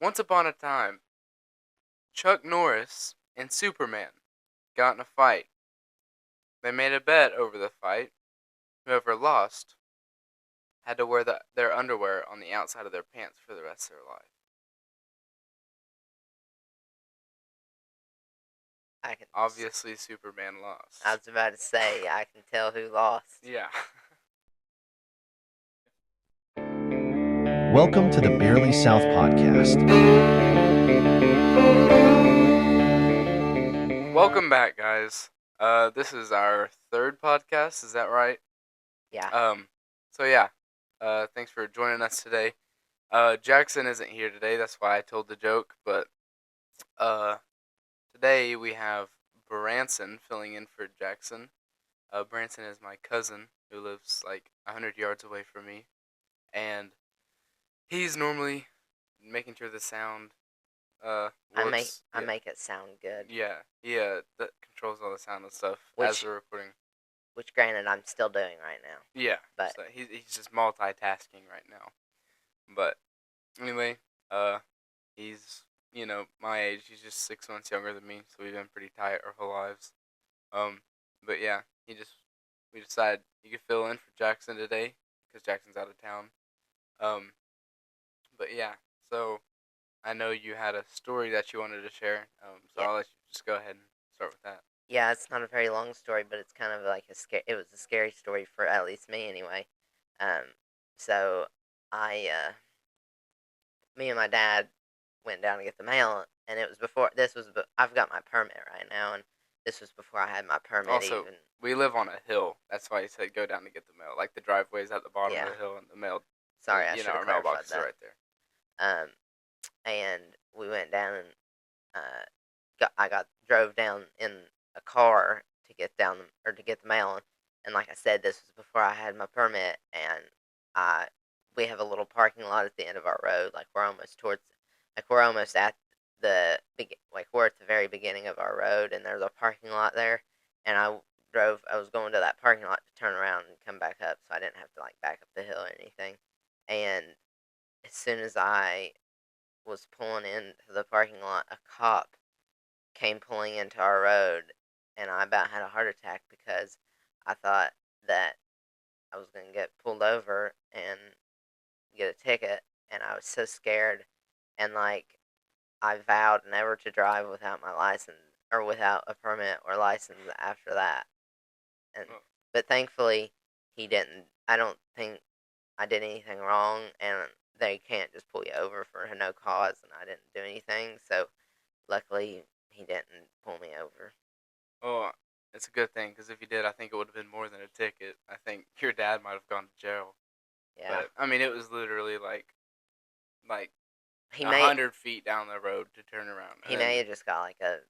Once upon a time, Chuck Norris and Superman got in a fight. They made a bet over the fight. Whoever lost had to wear their underwear on the outside of their pants for the rest of their life. I can. Obviously, Superman lost. I was about to say I can tell who lost. Yeah. Welcome to the Barely South podcast. Welcome back, guys. This is our third podcast. Is that right? Yeah. So yeah. Thanks for joining us today. Jackson isn't here today. That's why I told the joke. But today we have Branson filling in for Jackson. Branson is my cousin who lives like 100 yards away from me, and he's normally making sure the sound works. I make it sound good. Yeah, he that controls all the sound and stuff as we're recording. Which, granted, I'm still doing right now. Yeah, but so he's just multitasking right now. But anyway, he's my age. He's just 6 months younger than me, so we've been pretty tight our whole lives. But yeah, we decided he could fill in for Jackson today because Jackson's out of town. But yeah, so I know you had a story that you wanted to share. So I'll let you just go ahead and start with that. Yeah, it's not a very long story, but it's kind of like it was a scary story for at least me anyway. So me and my dad went down to get the mail, and it was I've got my permit right now, and this was before I had my permit. Also, we live on a hill. That's why he said go down to get the mail. Like the driveway's at the bottom of the hill, and the mail. Sorry, I should have clarified mailbox that. is right there. And we went down and drove down in a car to get to get the mail, and like I said, this was before I had my permit, and we have a little parking lot at the end of our road, we're almost at we're at the very beginning of our road, and there's a parking lot there, and I was going to that parking lot to turn around and come back up, so I didn't have to back up the hill or anything, and as soon as I was pulling into the parking lot, a cop came pulling into our road, and I about had a heart attack because I thought that I was going to get pulled over and get a ticket, and I was so scared, and I vowed never to drive without my license or without a permit or license after that. But thankfully he didn't. I don't think I did anything wrong, and they can't just pull you over for no cause, and I didn't do anything, so luckily he didn't pull me over. Oh, it's a good thing, because if he did, I think it would have been more than a ticket. I think your dad might have gone to jail. Yeah. But, I mean, it was literally like 100 feet down the road to turn around. He may have just got a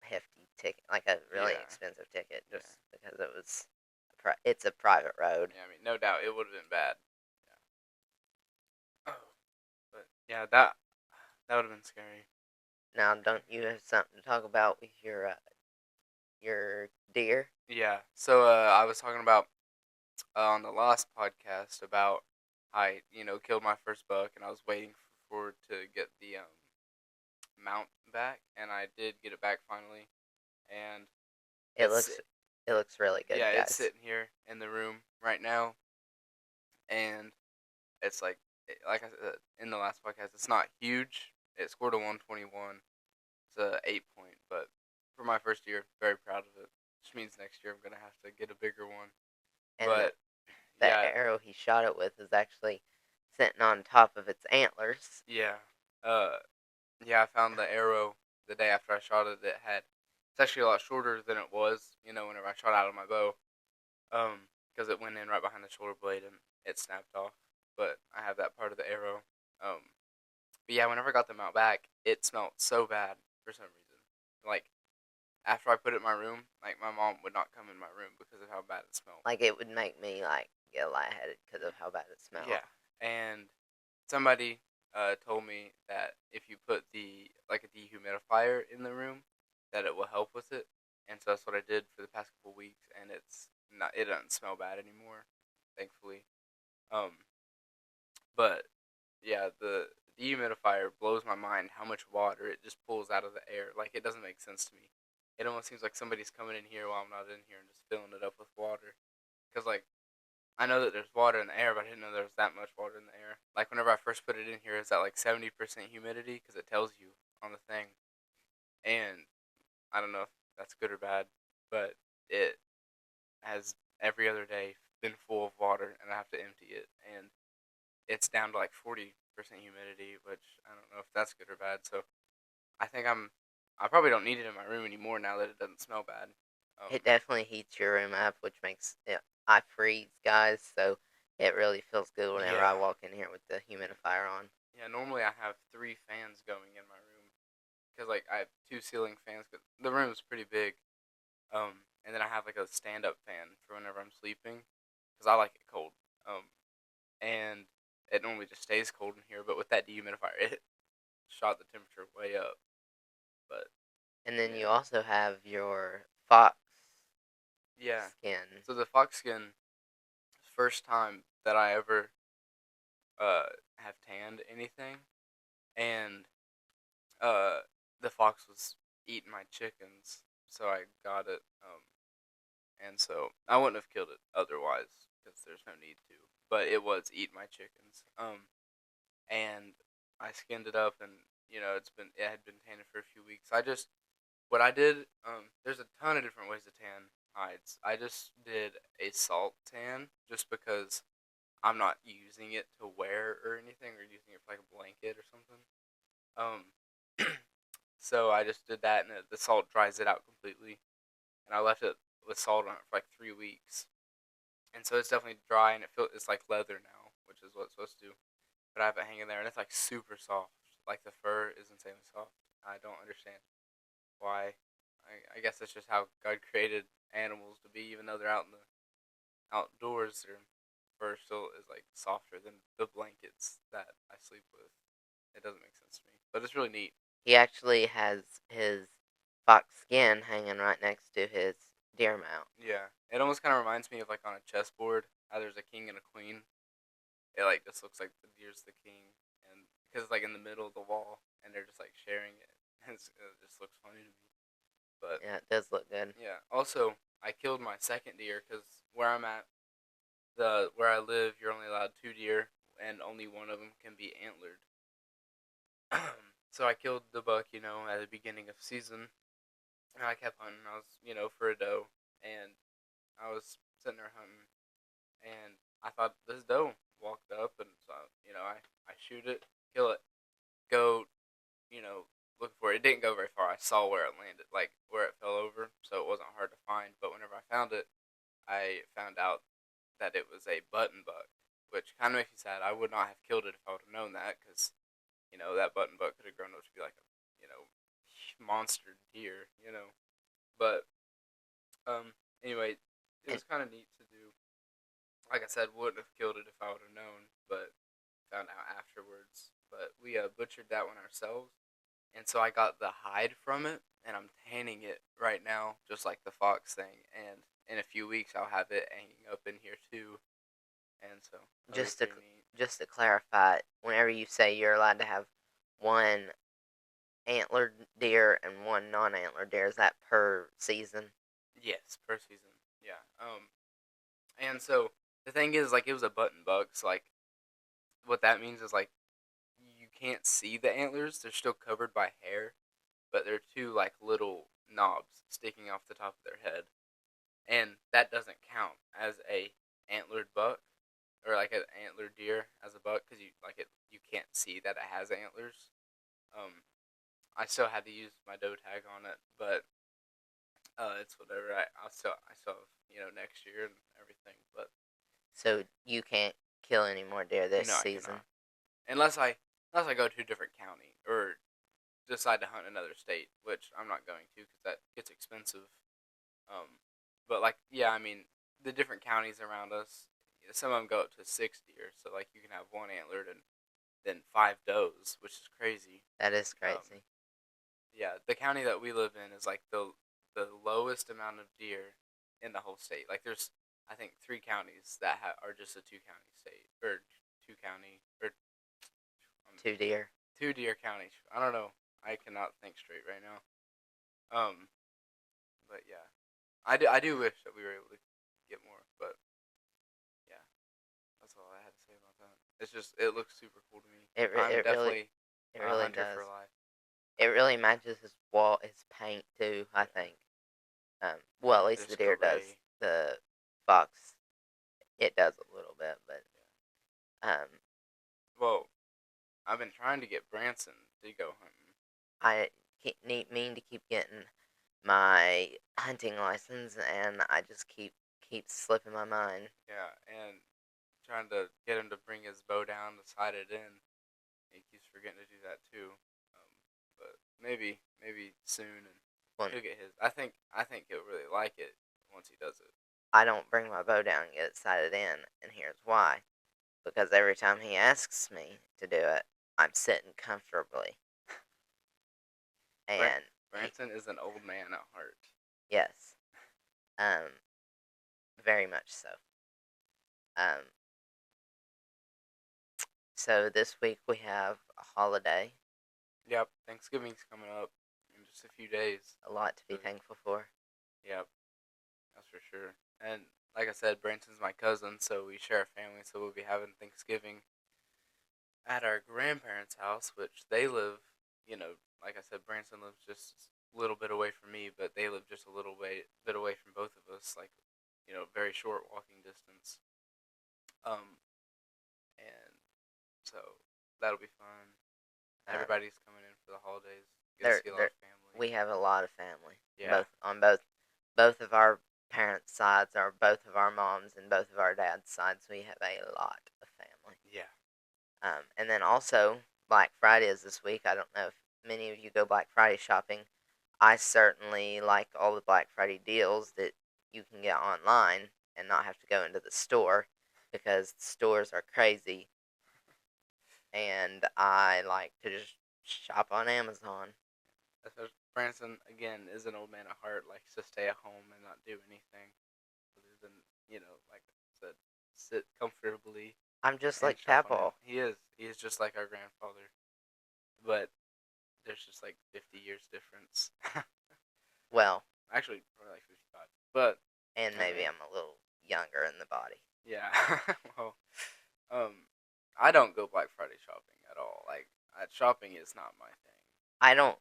hefty ticket, a really expensive ticket, just because it was it's a private road. Yeah, I mean, no doubt it would have been bad. Yeah. Oh, but yeah, that would have been scary. Now, don't you have something to talk about with your deer? Yeah. So I was talking about on the last podcast about I killed my first buck, and I was waiting for to get the mount back, and I did get it back finally, and it looks really good. Yeah, guys. It's sitting here in the room right now, and it's like I said in the last podcast, it's not huge. It scored a 121. It's a 8-point, but for my first year, very proud of it. Which means next year I'm gonna have to get a bigger one. And the arrow he shot it with is actually sitting on top of its antlers. Yeah. I found the arrow the day after I shot it. It's actually a lot shorter than it was, whenever I shot out of my bow. Because it went in right behind the shoulder blade and it snapped off. But I have that part of the arrow. But yeah, whenever I got the mount back, it smelled so bad for some reason. After I put it in my room, my mom would not come in my room because of how bad it smelled. It would make me get lightheaded because of how bad it smelled. Yeah, and somebody told me that if you put a dehumidifier in the room, that it will help with it, and so that's what I did for the past couple weeks, and it doesn't smell bad anymore, thankfully. But yeah, the dehumidifier blows my mind how much water it just pulls out of the air. Like, it doesn't make sense to me. It almost seems like somebody's coming in here while I'm not in here and just filling it up with water. Because, like, I know that there's water in the air, but I didn't know there was that much water in the air. Like, whenever I first put it in here, it's at like 70% humidity because it tells you on the thing. And I don't know if that's good or bad, but it has every other day been full of water, and I have to empty it. And it's down to like 40% humidity, which I don't know if that's good or bad. So I think I probably don't need it in my room anymore now that it doesn't smell bad. It definitely heats your room up, which makes it. I freeze, guys, so it really feels good whenever I Yeah. walk in here with the humidifier on. Yeah, normally I have 3 fans going in my room because like I have 2 ceiling fans. Cause the room is pretty big, and then I have like a stand-up fan for whenever I'm sleeping because I like it cold. And it normally just stays cold in here, but with that dehumidifier, it shot the temperature way up. But And then you yeah, also have your fox yeah. skin. So the fox skin, first time that I ever have tanned anything, and uh, the fox was eating my chickens, so I got it. And so I wouldn't have killed it otherwise because there's no need to. But it was eating my chickens. And I skinned it up, and it had been tanned for a few weeks. What I did. There's a ton of different ways to tan hides. I just did a salt tan just because I'm not using it to wear or anything, or using it for like a blanket or something. Um, so I just did that, and the salt dries it out completely. And I left it with salt on it for like 3 weeks, and so it's definitely dry, and it's like leather now, which is what it's supposed to do. But I have it hanging there, and it's like super soft. Like the fur is insanely soft. I don't understand why. I guess that's just how God created animals to be, even though they're out in the outdoors. Their fur still is like softer than the blankets that I sleep with. It doesn't make sense to me, but it's really neat. He actually has his fox skin hanging right next to his deer mount. Yeah, it almost kind of reminds me of like on a chessboard how there's a king and a queen. It like just looks like the deer's the king, and because it's like in the middle of the wall, and they're just like sharing it. It just looks funny to me. But Yeah, it does look good. yeah, also I killed my second deer because where I'm at, where I live, you're only allowed 2 deer, and only one of them can be antlered. So I killed the buck, at the beginning of season, and I kept hunting. I was, for a doe, and I was sitting there hunting, and I thought this doe walked up, and so I shoot it, kill it, go, you know, looking for it. It didn't go very far. I saw where it landed, like where it fell over, so it wasn't hard to find. But whenever I found it, I found out that it was a button buck, which kind of makes me sad. I would not have killed it if I would have known that, because that button buck could have grown up to be like a monster deer, But anyway, it And was kind of neat to do. Like I said, wouldn't have killed it if I would have known, but found out afterwards. But we butchered that one ourselves, and so I got the hide from it, and I'm tanning it right now, just like the fox thing. And in a few weeks, I'll have it hanging up in here too, and so that'll be just to pretty neat. just to clarify, whenever you say you're allowed to have one antlered deer and one non-antlered deer, is that per season? Yes, per season. Yeah. And so the thing is, like, it was a button buck. So like, what that means is like, you can't see the antlers. They're still covered by hair, but they're two like little knobs sticking off the top of their head, and that doesn't count as a antlered buck or like an antlered deer as a buck because you can't see that it has antlers. Um, I still had to use my doe tag on it, but it's whatever. I still have, next year and everything, but So you can't kill any more deer this no, I season. cannot unless I go to a different county or decide to hunt another state, which I'm not going to because that gets expensive. But like, yeah, I mean, the different counties around us, some of them go up to 6 deer, so like you can have one antlered and then 5 does, which is crazy. That is Um, crazy. yeah, the county that we live in is like the lowest amount of deer in the whole state. Like, there's I think 3 counties that are just a 2 county state or 2 county or 2 deer. 2 Deer County. I don't know. I cannot think straight right now. Um, but yeah, I do wish that we were able to get more, but yeah, that's all I had to say about that. It's just it looks super cool to me. It re- I'm it really definitely it a really hunter does. for life. It really matches his paint too. I Yeah. think. Well, at Yeah, least the just deer does. gray. The fox, it does a little bit, but Well, I've been trying to get Branson to go hunting. I mean to keep getting my hunting license, and I just keep slipping my mind. Yeah, and trying to get him to bring his bow down to sight it in. He keeps forgetting to do that too. Um, but maybe soon, and When he'll get his. I think he'll really like it once he does it. I don't bring my bow down and get it sighted in, and here's why: because every time he asks me to do it, I'm sitting comfortably, and Branson is an old man at heart. yes, um, very much so. Um, so this week we have a holiday, Yep, Thanksgiving's coming up in just a few days. a lot to be So, thankful for. yep, that's for sure. And like I said, Branson's my cousin, so we share a family. So we'll be having Thanksgiving at our grandparents' house, which they live, like I said, Branson lives just a little bit away from me, but they live just a little bit away from both of us, like, very short walking distance. Um, and so that'll be fun. Um, Everybody's coming in for the holidays. Get to there, see a lot there, of family. we have a lot of family, Yeah, both of our parents' sides, or both of our moms and both of our dads' sides. We have a lot of family. yeah, And then also, Black Friday is this week. I don't know if many of you go Black Friday shopping. I certainly like all the Black Friday deals that you can get online and not have to go into the store, because the stores are crazy, and I like to just shop on Amazon. Branson again is an old man at heart, likes to stay at home and not do anything other than like I said, sit comfortably I'm just and like shop on him. Papaw. He is just like our grandfather, but there's just like 50 years difference. Well, Actually, probably like 55. But and maybe anyway, I'm a little younger in the body. yeah. Well, I don't go Black Friday shopping at all. Like, shopping is not my thing. I don't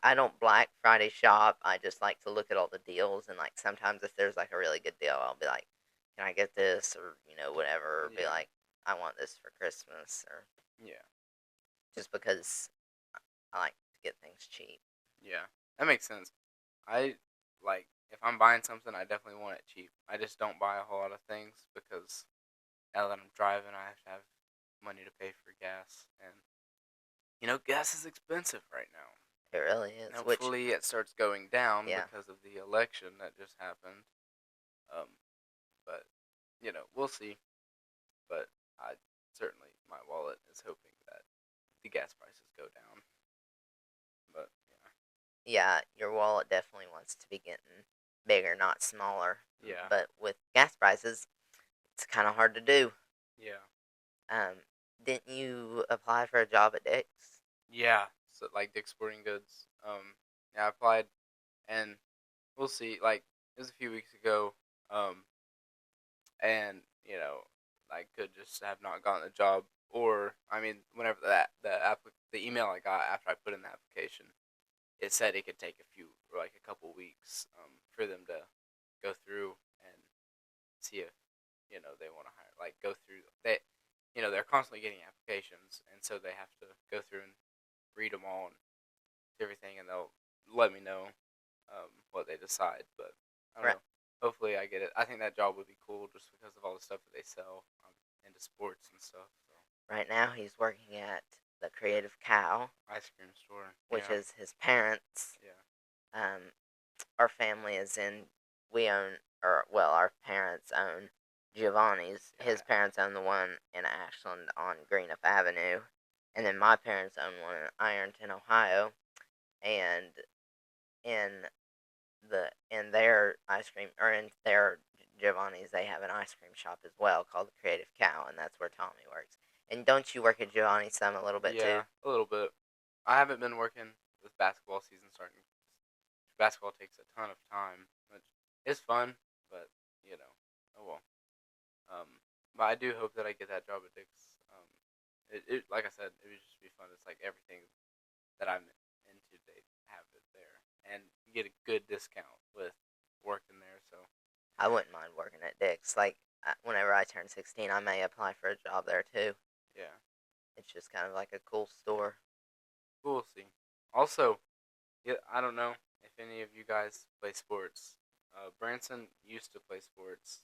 I don't Black Friday shop. I just like to look at all the deals, and like sometimes if there's like a really good deal, I'll be like, "Can I get this?" or whatever. Or be Yeah, like, "I want this for Christmas," or yeah, just because I like to get things cheap. yeah. That makes sense. I like if I'm buying something, I definitely want it cheap. I just don't buy a whole lot of things because now that I'm driving, I have to have money to pay for gas, and gas is expensive right now. It really is. Which, Hopefully, it starts going down yeah, because of the election that just happened. Um, but we'll see. But I certainly, my wallet is hoping that the gas prices go down. But yeah, your wallet definitely wants to be getting bigger, not smaller. yeah, But with gas prices, it's kind of hard to do. yeah, Um, didn't you apply for a job at Dick's? yeah. So like Dick's Sporting Goods. Yeah, I applied, and we'll see. Like it was a few weeks ago. And I could just have not gotten the job, or I mean, whenever the email I got after I put in the application, it said it could take a couple weeks, for them to go through and see if they want to hire, like go through they're constantly getting applications, and so they have to go through and read them all and everything, and they'll let me know what they decide. But I don't Right, know. Hopefully, I get it. I think that job would be cool just because of all the stuff that they sell, into sports and stuff. So right now he's working at the Creative Cow, ice cream store. which Yeah, is his parents. yeah, Our family is in. We own, or well, our parents own Giovanni's. yeah, His parents own the one in Ashland on Greenup Avenue, and then my parents own one in Ironton, Ohio. And in in their ice cream, or in their Giovanni's, they have an ice cream shop as well called the Creative Cow, and that's where Tommy works. And don't you work at Giovanni some a little bit too? Yeah, a little bit. I haven't been working with basketball season starting. Basketball takes a ton of time, which is fun, but you know, oh well. But I do hope that I get that job at Dick's. Like I said, it would just be fun. It's like everything that I'm into, they have it there, and you get a good discount with working there. So I wouldn't mind working at Dick's. Like, whenever I turn 16, I may apply for a job there too. yeah, It's just kind of like a cool store. we'll see. Also, yeah, I don't know if any of you guys play sports. Branson used to play sports.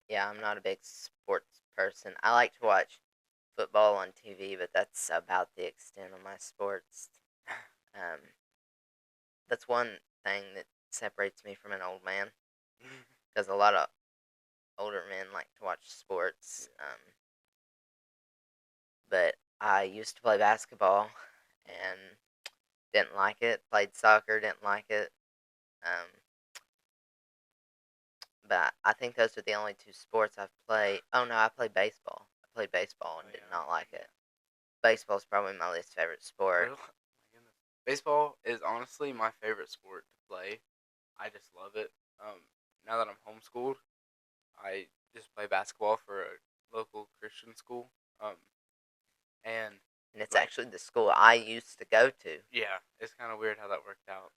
Yeah, I'm not a big sports person. I like to watch football on TV, but that's about the extent of my sports. Um, that's one thing that separates me from an old man, because a lot of older men like to watch sports. But I used to play basketball and didn't like it. Played soccer, didn't like it. Um, but I think those are the only two sports I've played. Oh no, I played baseball. I played baseball and Oh, did yeah. not like it. Baseball's probably my least favorite sport. Really? My goodness. Baseball is honestly my favorite sport to play. I just love it. Now that I'm homeschooled, I just play basketball for a local Christian school. And And it's like, actually the school I used to go to. yeah, it's kind of weird how that worked out.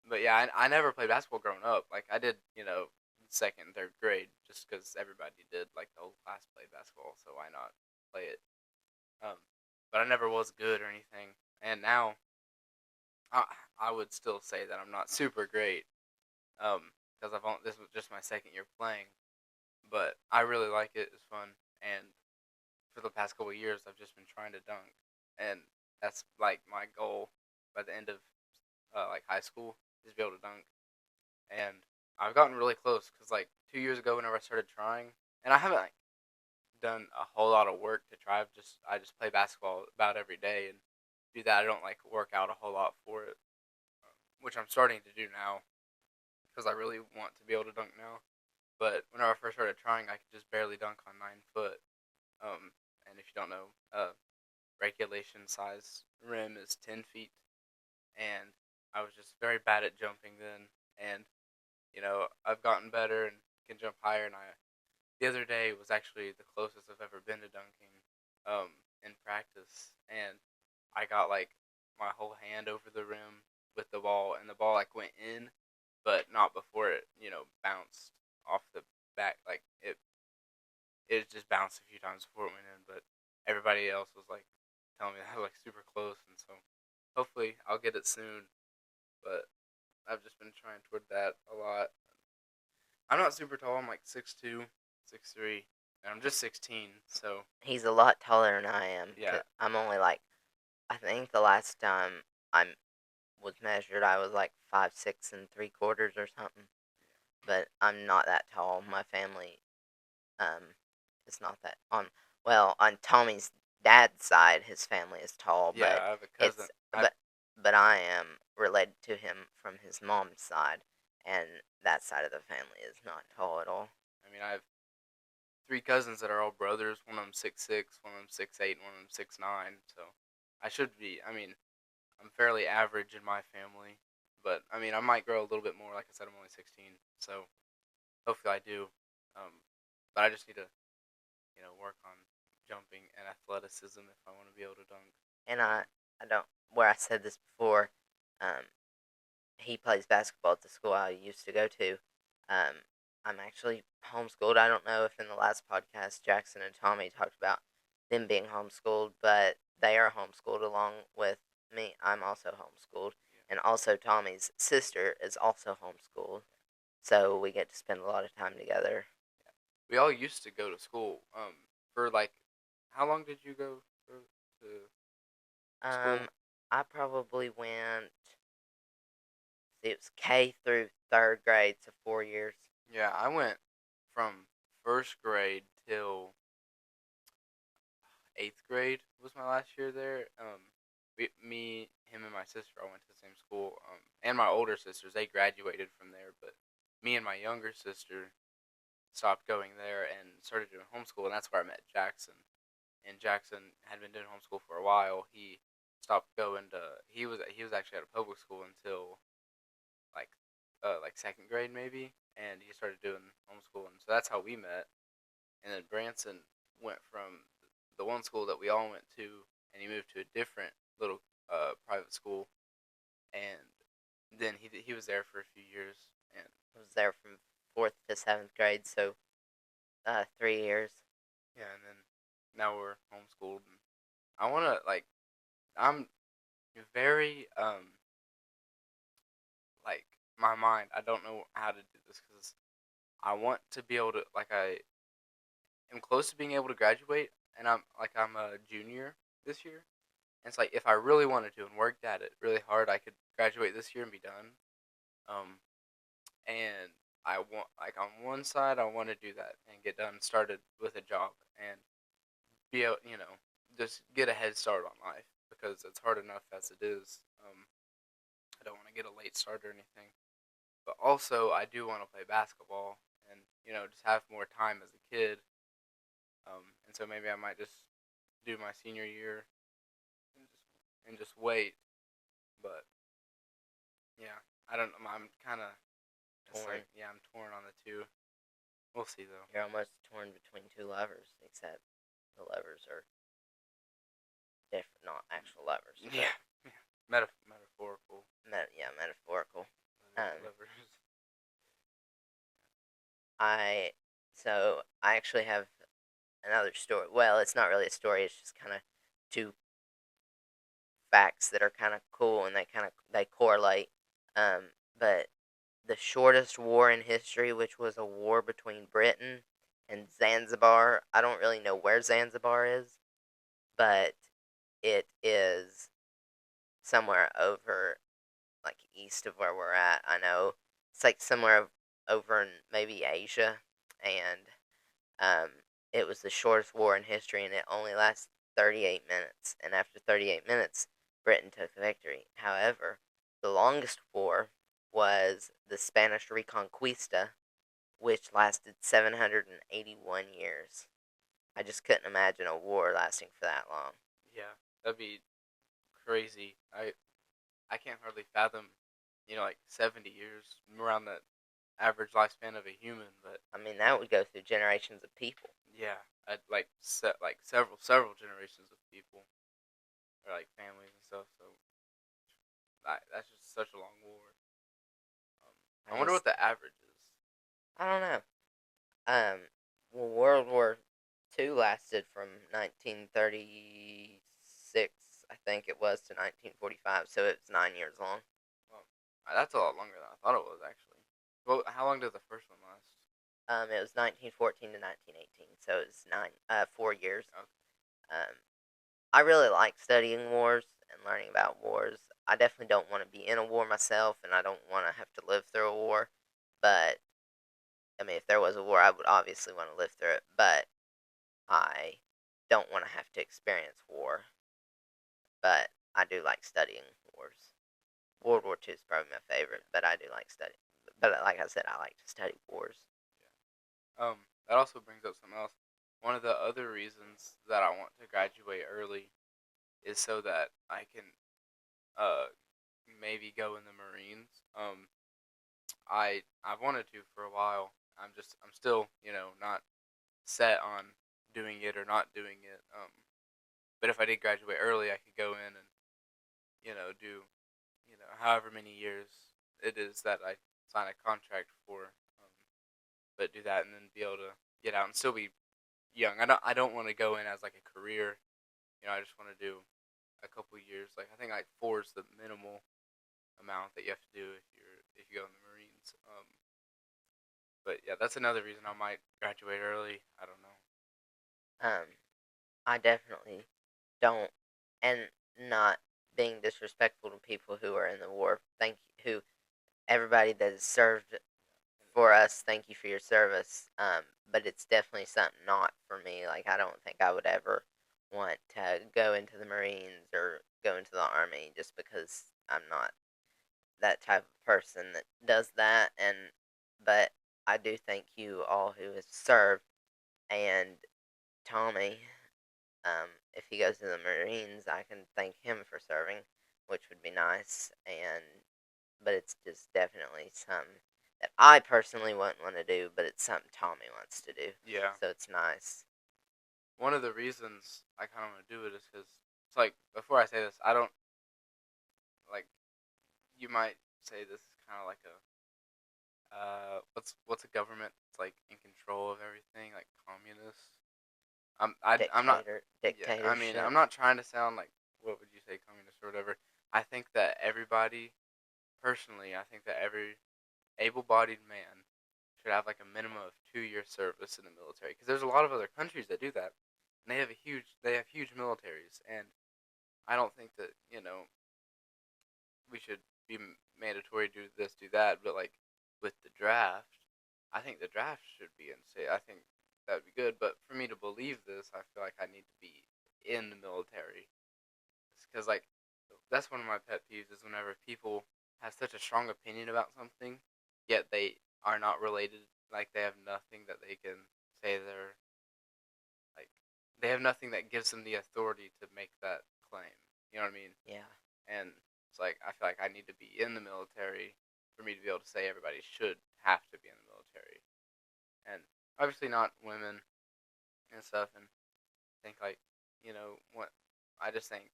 But yeah, I never played basketball growing up. Like I did, second and third grade, just because everybody did. Like the whole class played basketball, so why not play it? Um, but I never was good or anything. And now, I I would still say that I'm not super great. Because this was just my second year playing, but I really like it. It's fun, and for the past couple of years, I've just been trying to dunk, and that's like my goal by the end of like high school is to be able to dunk. And I've gotten really close because like 2 years ago, whenever I started trying, and I haven't like done a whole lot of work to try. I just play basketball about every day and do that. I don't like work out a whole lot for it, which I'm starting to do now because I really want to be able to dunk now. But whenever I first started trying, I could just barely dunk on 9 foot. And if you don't know, regulation size rim is 10 feet, and I was just very bad at jumping then. And I've gotten better and can jump higher. And the other day was actually the closest I've ever been to dunking, in practice, and I got like my whole hand over the rim with the ball, and the ball like went in, but not before it bounced off the back. Like it just bounced a few times before it went in, but everybody else was like telling me that I was like super close, and so hopefully I'll get it soon. But I've just been trying toward that a lot. I'm not super tall. I'm like 6'2", 6'3", and I'm just 16. So He's a lot taller than I am. yeah, I'm only like, I think the last time I was measured, I was like 5'6 3/4" or something. But I'm not that tall. My family um is not that on Tommy's dad's side, his family is tall, yeah. but I have a cousin. it's but I am related to him from his mom's side, and that side of the family is not tall at all. I mean, I have 3 cousins that are all brothers. One of them 6'6", one of them 6'8", and one of them 6'9". So I should be. I mean, I'm fairly average in my family, but I mean, I might grow a little bit more. Like I said, I'm only 16, so hopefully I do. But I just need to, work on jumping and athleticism if I want to be able to dunk. And I don't, where I said this before, um, he plays basketball at the school I used to go to. Um, I'm actually homeschooled. I don't know if in the last podcast Jackson and Tommy talked about them being homeschooled, but they are homeschooled along with me. I'm also homeschooled. And also Tommy's sister is also homeschooled. So we get to spend a lot of time together. We all used to go to school. For like, how long did you go to school? I probably went, it was K through third grade, so 4 years. Yeah, I went from first grade till 8th grade was my last year there. Me, him, and my sister all went to the same school. And my older sisters, they graduated from there, but me and my younger sister stopped going there and started doing homeschool, and that's where I met Jackson. and Jackson had been doing homeschool for a while. He stopped going to. He was actually at a public school until like like second grade maybe, and he started doing homeschooling. So that's how we met. And then Branson went from the one school that we all went to, and he moved to a different little private school, and then he was there for a few years, and I was there from 4th to 7th grade, so 3 years. yeah, and then now we're homeschooled. And I want to like I'm very like my mind. I don't know how to do this because I want to be able to like I am close to being able to graduate, and I'm a junior this year. And it's like if I really wanted to and worked at it really hard, I could graduate this year and be done. Um, and I want like on one side I want to do that and get done started with a job and be able just get a head start on life because it's hard enough as it is. I don't want to get a late start or anything, but also I do want to play basketball and just have more time as a kid. And so maybe I might just do my senior year and just wait. But yeah, I don't. I'm kind of Torn. yeah, I'm torn on the two. We'll see though. You're almost torn between two lovers, except the lovers are different, not actual lovers. Yeah, yeah. Metaphorical. Metaphorical. Lovers. I so I actually have another story. Well, it's not really a story. It's just kind of two facts that are kind of cool and they correlate. But the shortest war in history, which was a war between Britain and Zanzibar. I don't really know where Zanzibar is, but it is somewhere over like east of where we're at. I know it's like somewhere over in maybe Asia, and um, it was the shortest war in history, and it only lasted 38 minutes. And after 38 minutes, Britain took the victory. However, the longest war was the Spanish Reconquista, which lasted 781 years. I just couldn't imagine a war lasting for that long. Yeah, that'd be crazy. I can't hardly fathom, like 70 years around the average lifespan of a human. But I mean, that would go through generations of people. yeah, I'd like set like several generations of people or like families and stuff. So that's just such a long war. I wonder what the average is. I don't know. Well, World War II lasted from 1936, I think it was, to 1945, so it's 9 years long. Well, that's a lot longer than I thought it was actually. Well, how long did the first one last? It was 1914 to 1918, so it's 4 years. Okay. I really like studying wars and learning about wars. I definitely don't want to be in a war myself, and I don't want to have to live through a war. But I mean, if there was a war, I would obviously want to live through it. But I don't want to have to experience war. But I do like studying wars. World War II is probably my favorite, but I do like studying. But like I said, I like to study wars. That also brings up something else. One of the other reasons that I want to graduate early is so that I can uh maybe go in the Marines. I've wanted to for a while. I'm still not set on doing it or not doing it. But if I did graduate early, I could go in and do however many years it is that I sign a contract for. But do that and then be able to get out and still be young. I don't want to go in as like a career. I just want to do a couple years. Like I think like 4 is the minimal amount that you have to do if you go in the Marines. But yeah, that's another reason I might graduate early. I don't know. Um, I definitely don't, and not being disrespectful to people who are in the war. Everybody that has served for us, thank you for your service. But it's definitely something not for me. Like, I don't think I would ever want to go into the Marines or go into the Army just because I'm not that type of person that does that. But I do thank you all who has served, and Tommy, If he goes to the Marines, I can thank him for serving, which would be nice. But it's just definitely something that I personally wouldn't want to do, but it's something Tommy wants to do. Yeah. So it's nice. One of the reasons I kind of want to do it is because it's like, before I say this, I don't, like, you might say this is kind of like a, what's a government? It's like in control of everything, like communist. I'm not. Yeah, I mean, Dictatorship. I'm not trying to sound like, what would you say, communist or whatever. I think that everybody, personally, I think that every able-bodied man should have like a minimum of 2 years service in the military. Because there's a lot of other countries that do that, and they have huge militaries, and I don't think that we should be mandatory to do this, do that. But like with the draft, I think the draft should be in state. I think that would be good. But for me to believe this, I feel like I need to be in the military. Because like that's one of my pet peeves is whenever people have such a strong opinion about something, yet they are not related. Like they have nothing that they can say they're like. They have nothing that gives them the authority to make that claim. You know what I mean? Yeah. And it's like I feel like I need to be in the military for me to be able to say everybody should have to be in the military, and obviously not women and stuff. And think like what I just think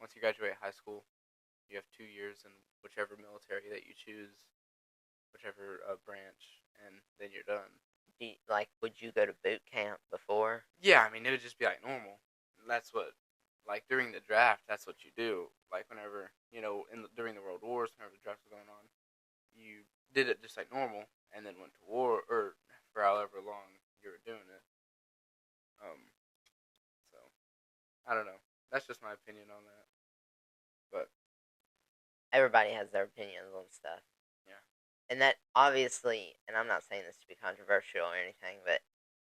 once you graduate high school, you have 2 years in whichever military that you choose, whichever branch, and then you're done. Would you go to boot camp before? Yeah, I mean it would just be like normal. That's what, like during the draft, that's what you do. Like whenever during the World Wars, whenever the draft was going on, you did it just like normal, and then went to war or for however long you were doing it. So I don't know. That's just my opinion on that. But Everybody has their opinions on stuff. yeah, And that obviously, and I'm not saying this to be controversial or anything, but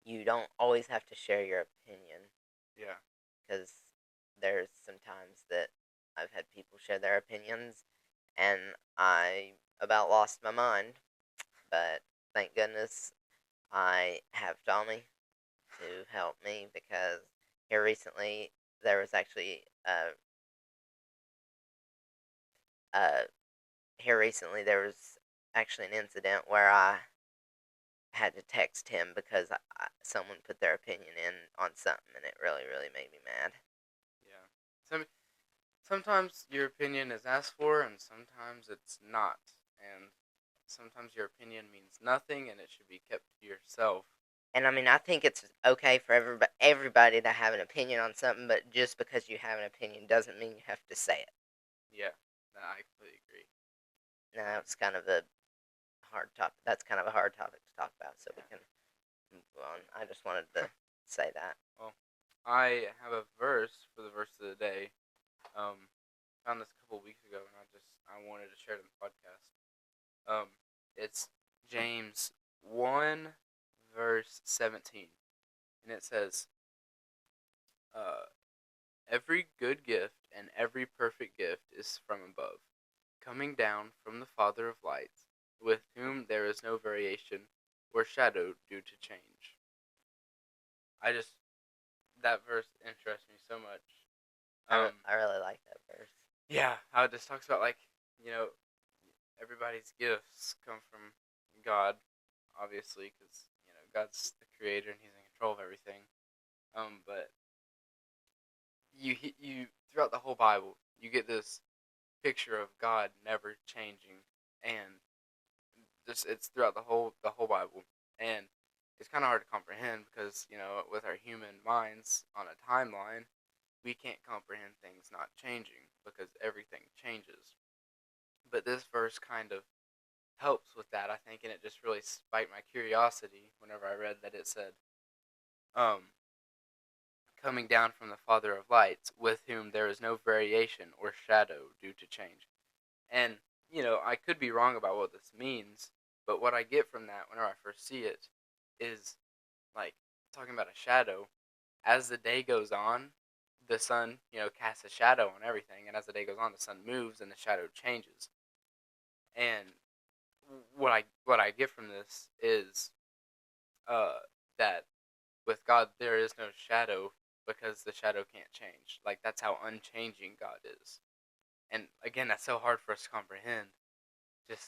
you don't always have to share your opinion. yeah, Because there's sometimes that I've had people share their opinions and I about lost my mind. But thank goodness I have Tommy to help me, because here recently there was actually an incident where I had to text him because someone put their opinion in on something, and it really, really made me mad. yeah. Sometimes your opinion is asked for, and sometimes it's not. And sometimes your opinion means nothing, and it should be kept to yourself. And I mean, I think it's okay for everybody to have an opinion on something, but just because you have an opinion doesn't mean you have to say it. Yeah, I completely agree. Now, it's kind of a hard topic. That's kind of a hard topic to talk about, so we can move on. I just wanted to say that. Well, I have a verse for the verse of the day. Found this a couple weeks ago, and I wanted to share it in the podcast. It's James 1 verse 17, and it says, "Every good gift and every perfect gift is from above, coming down from the Father of lights, with whom there is no variation or shadow due to change." That verse interests me so much. I really like that verse. Yeah, how it just talks about like everybody's gifts come from God, obviously, because God's the creator and He's in control of everything. But you throughout the whole Bible, you get this picture of God never changing, and it's throughout the whole Bible, and it's kind of hard to comprehend because with our human minds on a timeline, we can't comprehend things not changing because everything changes. But this verse kind of helps with that, I think, and it just really spiked my curiosity whenever I read that it said, um, "Coming down from the Father of lights, with whom there is no variation or shadow due to change." And I could be wrong about what this means, but what I get from that whenever I first see it is like talking about a shadow. As the day goes on, the sun, casts a shadow on everything, and as the day goes on, the sun moves and the shadow changes. And what I get from this is that with God there is no shadow, because the shadow can't change. Like, that's how unchanging God is. And again, that's so hard for us to comprehend. Just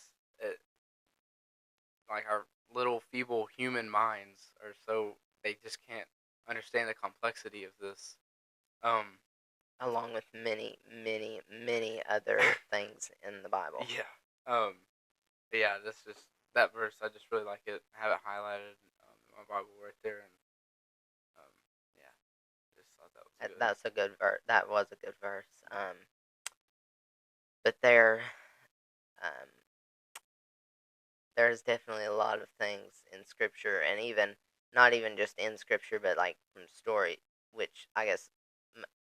like our little feeble human minds are so they just can't understand the complexity of this. Um, Along with many, many, many other things in the Bible. yeah. But yeah, this just that verse. I just really like it. I have it highlighted in my Bible right there, and um, yeah, just thought that was good. That's a good verse. That was a good verse. But um, there's definitely a lot of things in Scripture, and even not even just in Scripture, but like from story, which I guess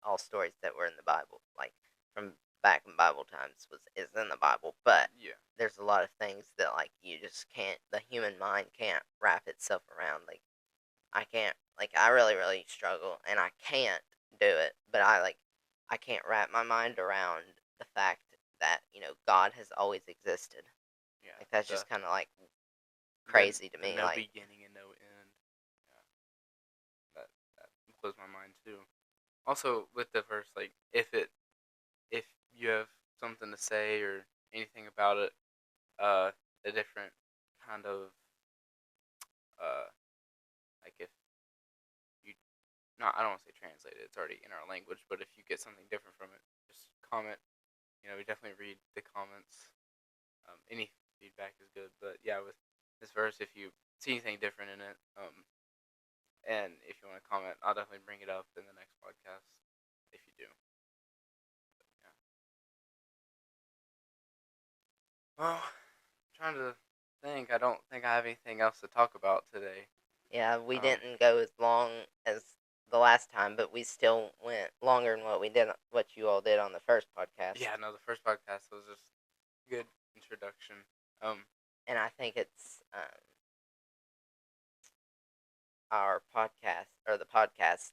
all stories that were in the Bible, like from back in Bible times, is in the Bible. But Yeah, there's a lot of things that like you just can't. The human mind can't wrap itself around. Like I can't. Like I really, really struggle, and I can't do it. But I can't wrap my mind around the fact that God has always existed. yeah. Like that's The just kind of like the, crazy to the me. no Like beginning and no end. Yeah, that blows my mind too. Also, with the verse, like if you have something to say or anything about it, uh, the different kind of uh, like if you not I don't want to say translate it, it's already in our language, but if you get something different from it, just comment. We definitely read the comments. Any feedback is good, but yeah, with this verse, if you see anything different in it, and if you want to comment, I'll definitely bring it up in the next podcast if you do. Yeah. Well, I'm trying to think. I don't think I have anything else to talk about today. yeah, we Um, didn't go as long as the last time, but we still went longer than what you all did on the first podcast. yeah, no, the first podcast was just a good introduction. Um, And I think it's our podcast or the podcast.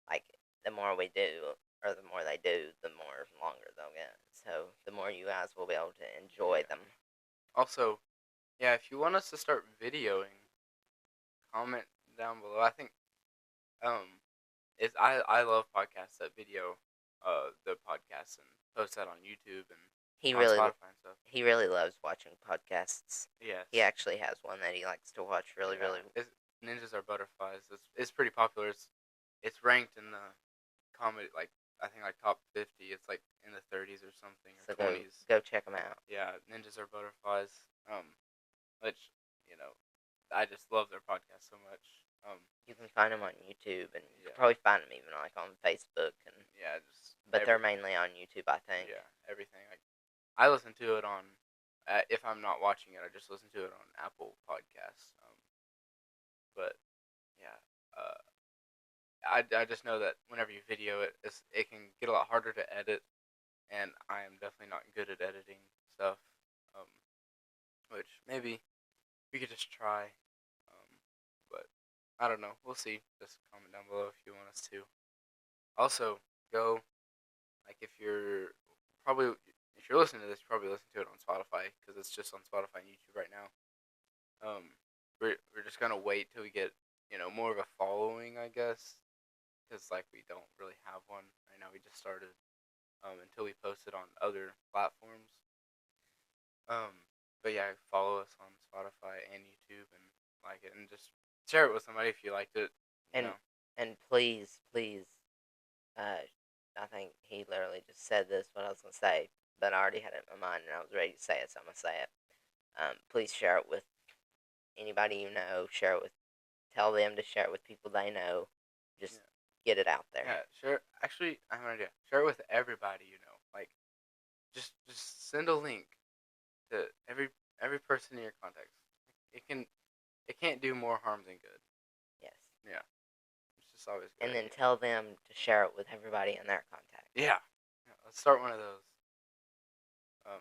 Like the more we do, or the more they do, the more longer they'll get. So the more you guys will be able to enjoy yeah. them. Also, yeah, if you want us to start videoing, comment down below. I think um, I love podcasts that video the podcast and post that on YouTube and He on really Spotify and stuff. he really loves watching podcasts. Yes. He actually has one that he likes to watch really, Yeah. really. Ninjas Are Butterflies. It's pretty popular. It's ranked in the comedy like I think like top 50. It's like in the 30s or something or So 20s. go check him out. Yeah, Ninjas Are Butterflies. Which you know I just love their podcast so much. You can find him on YouTube, and you can Yeah. probably find him even like on Facebook, Yeah, just but they're mainly on YouTube, I think. yeah, everything. Like I listen to it on if I'm not watching it, I just listen to it on Apple Podcasts. But yeah, I just know that whenever you video it, it can get a lot harder to edit, and I am definitely not good at editing stuff. Um, which maybe we could just try. But I don't know. We'll see. Just comment down below if you want us to. Also, go like if you're listening to this, you probably listen to it on Spotify because it's just on Spotify and YouTube right now. We're just gonna wait till we get more of a following, I guess, because like we don't really have one right now. We just started until we post it on other platforms. But yeah, follow us on Spotify and YouTube and like it, and just share it with somebody if you liked it. You And know, and please, please, I think he literally just said this what I was gonna say, but I already had it in my mind and I was ready to say it, so I'm gonna say it. Please share it with anybody you know. Tell them to share it with people they know. Just yeah, get it out there. yeah. Share. Actually, I have an idea. Share it with everybody you know. Like, just send a link to every person in your contacts. It can't do more harm than good. Yes. Yeah, it's just always good. And then tell them to share it with everybody in their contacts. Yeah. Let's start one of those.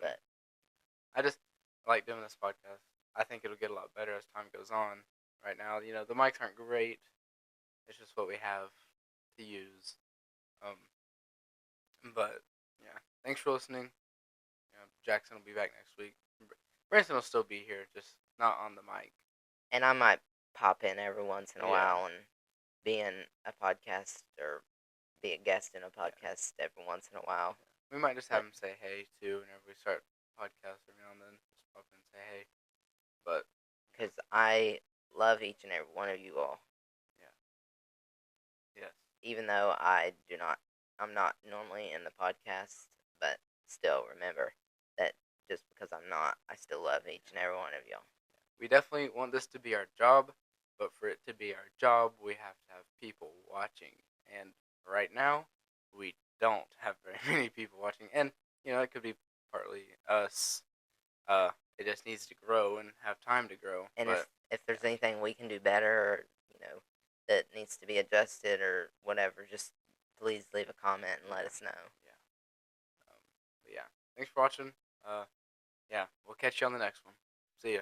But I just like doing this podcast. I think it'll get a lot better as time goes on. Right now, the mics aren't great. It's just what we have to use. Um, but yeah, thanks for listening. Jackson will be back next week. Branson will still be here, just not on the mic. and I might pop in every once in a Yeah. while and be in a podcast or be a guest in a podcast every once in a while. We might just have But him say hey too whenever we start podcasts every now and then. Just pop in and say hey. But because I love each and every one of you all, yes, even though I'm not normally in the podcast, but still remember that just because I'm not, I still love each and every one of y'all. we definitely want this to be our job, but for it to be our job, we have to have people watching. And right now, we don't have very many people watching. And it could be partly us. It just needs to grow and have time to grow. And But if there's anything we can do better, or that needs to be adjusted or whatever, just please leave a comment and let us know. yeah, but yeah. Thanks for watching. Yeah, we'll catch you on the next one. See ya.